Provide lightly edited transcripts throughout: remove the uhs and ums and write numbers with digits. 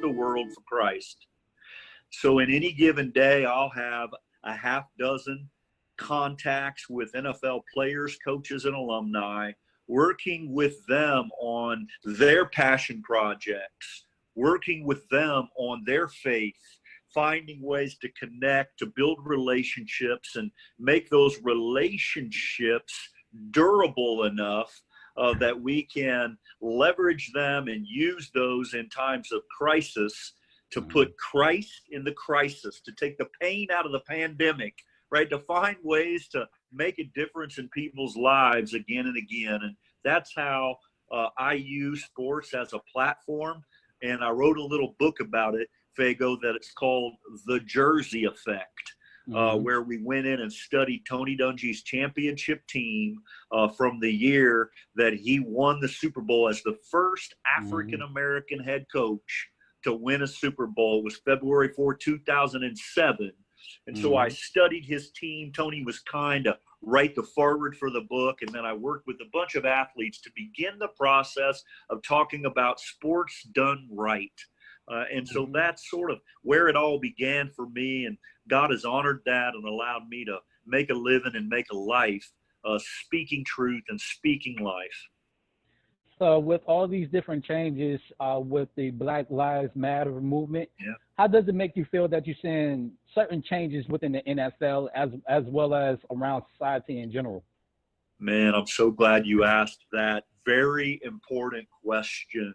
the world for Christ. So in any given day, I'll have a half dozen contacts with NFL players, coaches, and alumni, working with them on their passion projects, working with them on their faith, finding ways to connect, to build relationships and make those relationships durable enough that we can leverage them and use those in times of crisis to put Christ in the crisis, to take the pain out of the pandemic, right? To find ways to make a difference in people's lives again and again. And that's how I use sports as a platform. And I wrote a little book about it, Fago, that it's called The Jersey Effect, where we went in and studied Tony Dungy's championship team from the year that he won the Super Bowl as the first African-American head coach to win a Super Bowl. It was February 4, 2007. And so I studied his team. Tony was kind to write the foreword for the book. And then I worked with a bunch of athletes to begin the process of talking about sports done right. And so that's sort of where it all began for me. And God has honored that and allowed me to make a living and make a life speaking truth and speaking life. So with all these different changes with the Black Lives Matter movement, how does it make you feel that you're seeing certain changes within the NFL as well as around society in general? Man, I'm so glad you asked that very important question.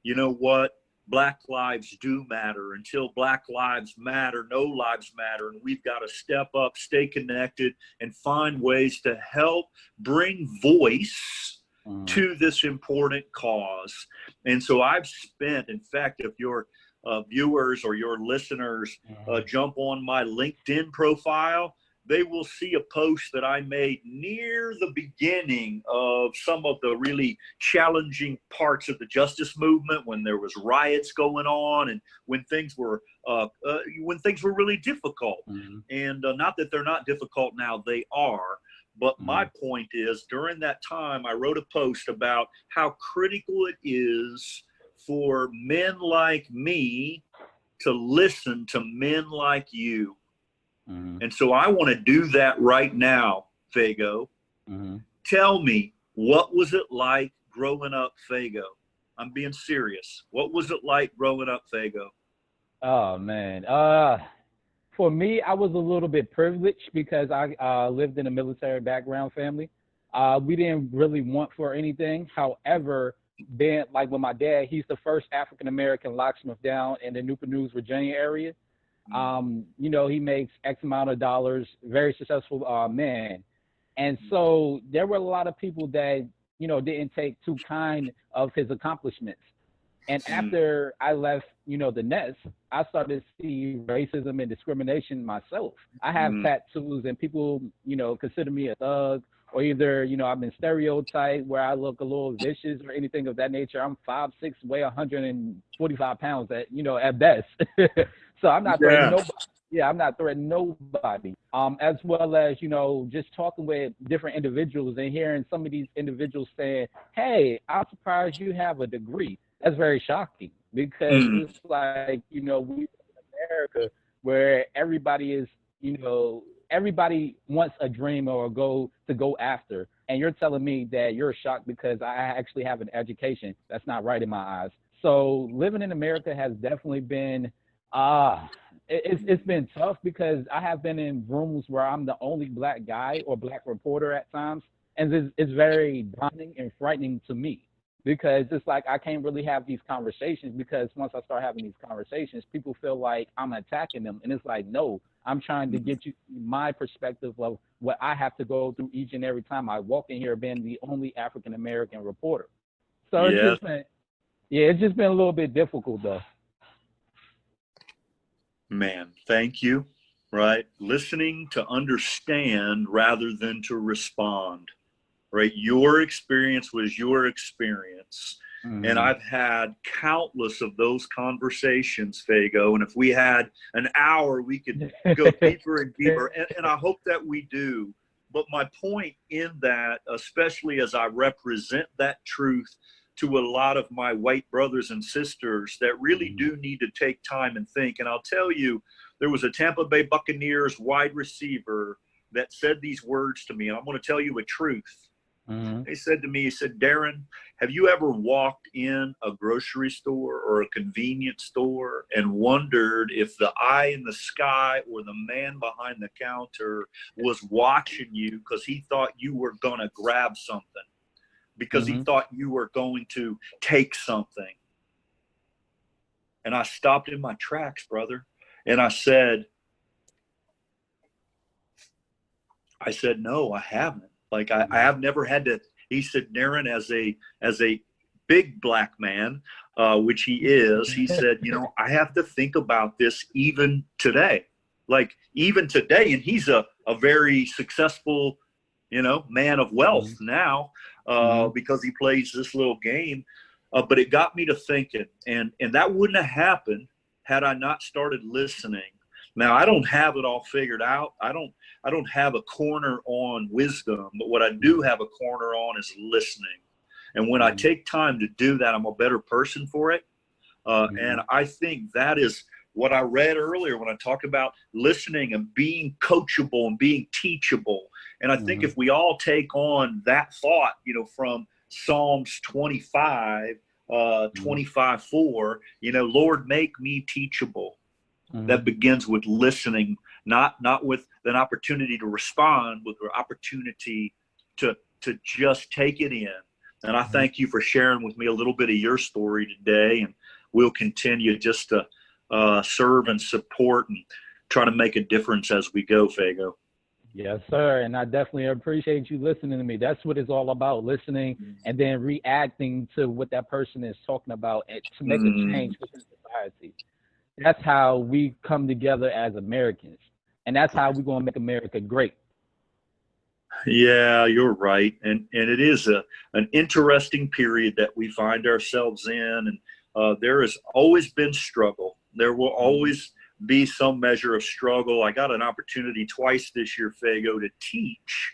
You know what? Black lives do matter. Until Black lives matter, no lives matter. And we've got to step up, stay connected, and find ways to help bring voice to this important cause. And so I've spent, in fact, if your viewers or your listeners jump on my LinkedIn profile, they will see a post that I made near the beginning of some of the really challenging parts of the justice movement, when there was riots going on and when things were really difficult. And not that they're not difficult now, they are. But my point is, during that time, I wrote a post about how critical it is for men like me to listen to men like you. And so I want to do that right now, Fago. Tell me, what was it like growing up, Fago? I'm being serious. What was it like growing up, Fago? Oh, man. For me, I was a little bit privileged because I lived in a military background family. We didn't really want for anything. However, being like with my dad, he's the first African-American locksmith down in the Newport News, Virginia area. You know, he makes X amount of dollars, very successful man. And so there were a lot of people that, you know, didn't take too kind of his accomplishments. And after I left, you know, the nest, I started to see racism and discrimination myself. I have tattoos and people, you know, consider me a thug, or either, you know, I've been stereotyped where I look a little vicious or anything of that nature. I'm 5'6", weigh 145 pounds at, you know, at best. So I'm not threatening nobody. Yeah, I'm not threatening nobody. As well as, you know, just talking with different individuals and hearing some of these individuals saying, hey, I'm surprised you have a degree. That's very shocking because it's like, you know, we live in America where everybody is, you know, everybody wants a dream or a goal to go after. And you're telling me that you're shocked because I actually have an education. That's not right in my eyes. So living in America has definitely been, it's been tough because I have been in rooms where I'm the only Black guy or Black reporter at times. And it's very daunting and frightening to me. Because it's like I can't really have these conversations because once I start having these conversations, people feel like I'm attacking them. And it's like, no, I'm trying to get you my perspective of what I have to go through each and every time I walk in here being the only African-American reporter. So it's just been a little bit difficult, though. Man, thank you. Right. Listening to understand rather than to respond. Right. Your experience was your experience. And I've had countless of those conversations, Fago. And if we had an hour, we could go deeper and deeper. And I hope that we do. But my point in that, especially as I represent that truth to a lot of my white brothers and sisters that really do need to take time and think. And I'll tell you, there was a Tampa Bay Buccaneers wide receiver that said these words to me, and I'm going to tell you a truth. They said to me, he said, Darrin, have you ever walked in a grocery store or a convenience store and wondered if the eye in the sky or the man behind the counter was watching you because he thought you were going to grab something, because he thought you were going to take something? And I stopped in my tracks, brother. And I said, no, I haven't. Like, I have never had to. He said, Darrin, as a big black man, which he is, he said, you know, I have to think about this even today. Like, even today. And he's a very successful, you know, man of wealth now, because he plays this little game. But it got me to thinking. And that wouldn't have happened had I not started listening. Now, I don't have it all figured out. I don't have a corner on wisdom, but what I do have a corner on is listening. And when I take time to do that, I'm a better person for it. And I think that is what I read earlier when I talked about listening and being coachable and being teachable. And I think if we all take on that thought, you know, from Psalms 25, 25:4, you know, Lord, make me teachable. That begins with listening, not with an opportunity to respond, with an opportunity to just take it in. And I thank you for sharing with me a little bit of your story today. And we'll continue just to serve and support and try to make a difference as we go, Fago. Yes, sir. And I definitely appreciate you listening to me. That's what it's all about, listening and then reacting to what that person is talking about and to make a change within society. That's how we come together as Americans. And that's how we're going to make America great. Yeah, you're right. And it is an interesting period that we find ourselves in. And there has always been struggle. There will always be some measure of struggle. I got an opportunity twice this year, Fago, to teach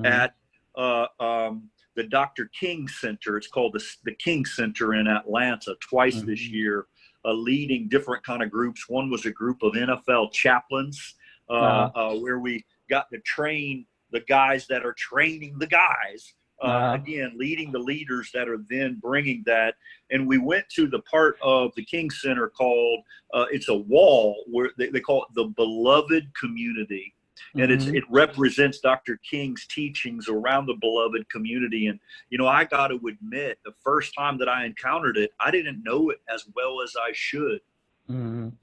at the Dr. King Center. It's called the King Center in Atlanta, twice this year. Leading different kind of groups. One was a group of NFL chaplains, where we got to train the guys that are training the guys. Again, leading the leaders that are then bringing that. And we went to the part of the King Center called, it's a wall where they call it the beloved community. And it represents Dr. King's teachings around the beloved community. And, you know, I got to admit, the first time that I encountered it, I didn't know it as well as I should. And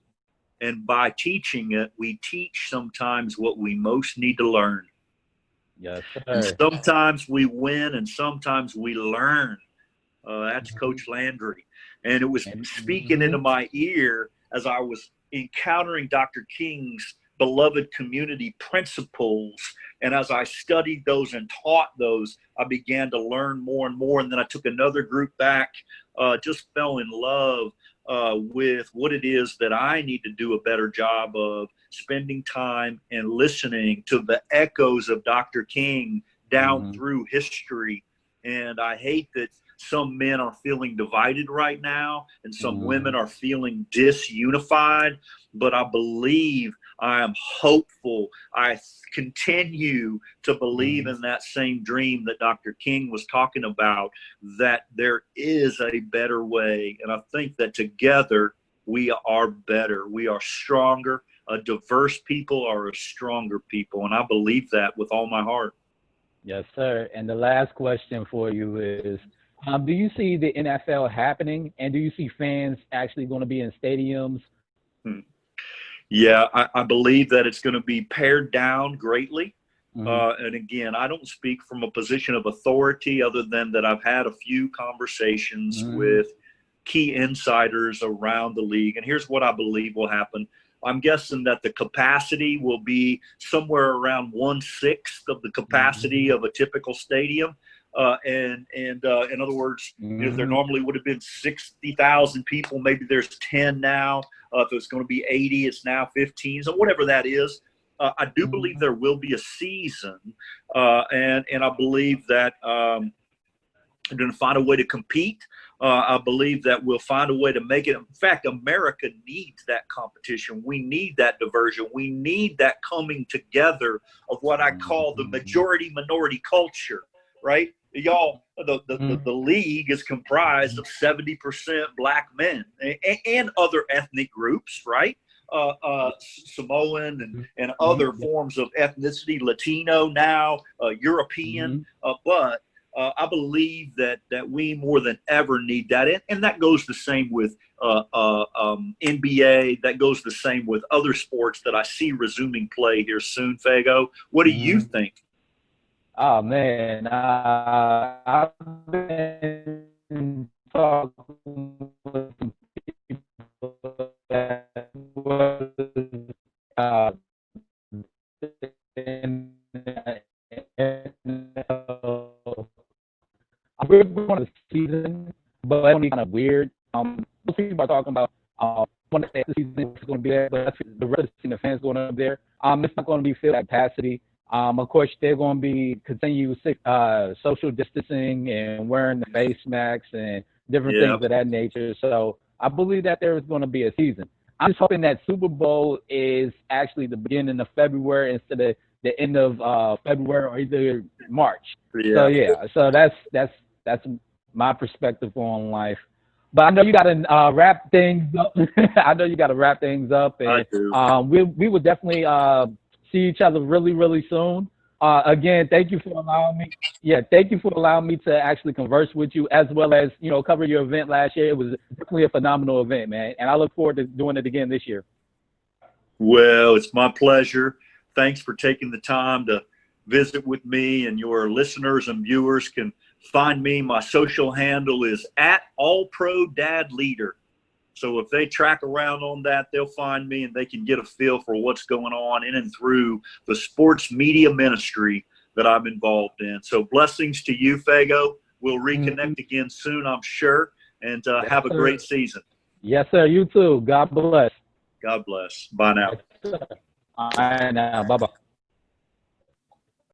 by teaching it, we teach sometimes what we most need to learn. Yes, sir. And sometimes we win and sometimes we learn. That's Coach Landry. And it was speaking into my ear as I was encountering Dr. King's beloved community principles. And as I studied those and taught those, I began to learn more and more. And then I took another group back, just fell in love with what it is that I need to do a better job of, spending time and listening to the echoes of Dr. King down through history. And I hate that some men are feeling divided right now and some women are feeling disunified, but I believe, I am hopeful, I continue to believe in that same dream that Dr. King was talking about, that there is a better way. And I think that together we are better. We are stronger. A diverse people are a stronger people. And I believe that with all my heart. Yes, sir. And the last question for you is, do you see the NFL happening, and do you see fans actually going to be in stadiums? Yeah, I believe that it's going to be pared down greatly. And again, I don't speak from a position of authority other than that I've had a few conversations with key insiders around the league. And here's what I believe will happen. I'm guessing that the capacity will be somewhere around 1/6 of the capacity of a typical stadium. In other words, if there normally would have been 60,000 people, maybe there's 10 now. If it's going to be 80, it's now 15. So whatever that is, I do believe there will be a season, and I believe that We're going to find a way to compete. I believe that we'll find a way to make it. In fact, America needs that competition. We need that diversion. We need that coming together of what I call the majority-minority culture, right? Y'all, the league is comprised of 70% black men and other ethnic groups, right? Samoan and other forms of ethnicity, Latino now, European, but I believe that we more than ever need that, and that goes the same with NBA. That goes the same with other sports that I see resuming play here soon. Fago, what do you think? Oh man, I've been talking with some people that was I really want the season, but it's only kind of weird. Most people are talking about when the season is going to be there, but the rest of the season, the fans going up there. It's not going to be filled at capacity. Of course, they're going to be continue social distancing and wearing the face masks and different things of that nature. So I believe that there is going to be a season. I'm just hoping that Super Bowl is actually the beginning of February instead of the end of February or either March. So that's my perspective on life. But I know you got to wrap things up. I know you got to wrap things up, and we will definitely see each other really, really soon. Again, thank you for allowing me. Yeah, thank you for allowing me to actually converse with you, as well as cover your event last year. It was definitely a phenomenal event, man, and I look forward to doing it again this year. Well, it's my pleasure. Thanks for taking the time to visit with me, and your listeners and viewers can find me. My social handle is @AllProDadLeader. So if they track around on that, they'll find me and they can get a feel for what's going on in and through the sports media ministry that I'm involved in. So blessings to you, Fago. We'll reconnect again soon, I'm sure, and have a great season. Yes, sir. You too. God bless. God bless. Bye now. All right, now. Bye-bye.